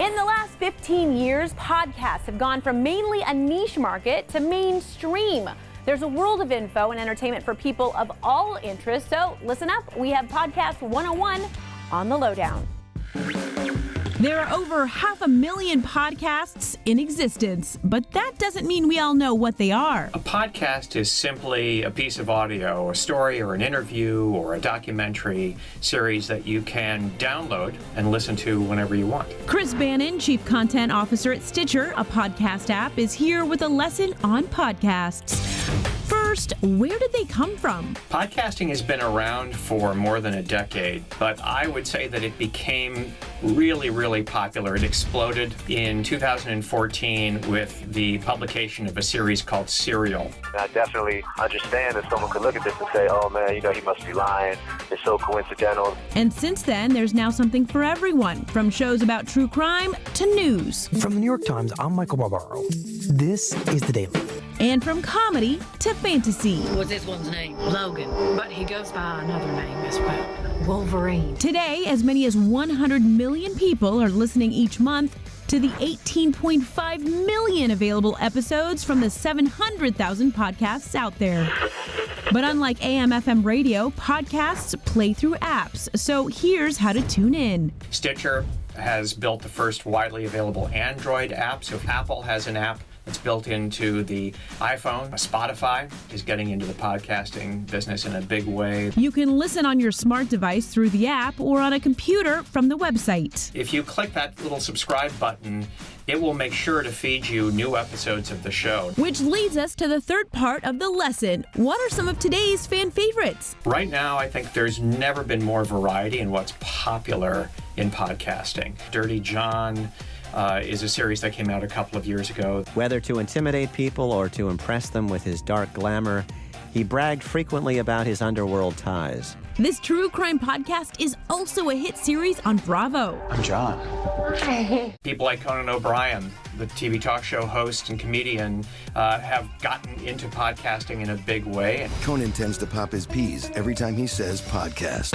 In the last 15 years, podcasts have gone from mainly a niche market to mainstream. There's a world of info and entertainment for people of all interests, so listen up. We have Podcast 101 on the lowdown. There are over 500,000 podcasts in existence, but that doesn't mean we all know what they are. A podcast is simply a piece of audio, a story or an interview or a documentary series that you can download and listen to whenever you want. Chris Bannon, Chief Content Officer at Stitcher, a podcast app, is here with a lesson on podcasts. First, where did they come from? Podcasting has been around for more than a decade, but I would say that it became really popular. It exploded in 2014 with the publication of a series called Serial. I definitely understand that someone could look at this and say, oh man, he must be lying. It's so coincidental. And since then, there's now something for everyone, from shows about true crime to news. From the New York Times, I'm Michael Barbaro. This is The Daily. And from comedy to fantasy. What's this one's name? Logan. But he goes by another name as well. Wolverine. Today, as many as 100 million people are listening each month to the 18.5 million available episodes from the 700,000 podcasts out there. But unlike AM/FM radio, podcasts play through apps. So here's how to tune in. Stitcher has built the first widely available Android app. So Apple has an app that's built into the iPhone. Spotify is getting into the podcasting business in a big way. You can listen on your smart device through the app or on a computer from the website. If you click that little subscribe button, it will make sure to feed you new episodes of the show. Which leads us to the third part of the lesson. What are some of today's fan favorites? Right now, I think there's never been more variety in what's popular in podcasting. Dirty John is a series that came out a couple of years ago. Whether to intimidate people or to impress them with his dark glamour, he bragged frequently about his underworld ties. This true crime podcast is also a hit series on Bravo. I'm John. People like Conan O'Brien, the TV talk show host and comedian, have gotten into podcasting in a big way. Conan tends to pop his peas every time he says podcast.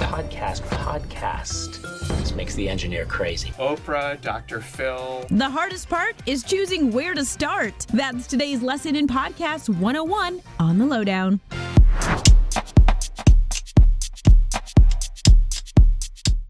Podcast. This makes the engineer crazy. Oprah, Dr. Phil. The hardest part is choosing where to start. That's today's lesson in Podcast 101 on the lowdown.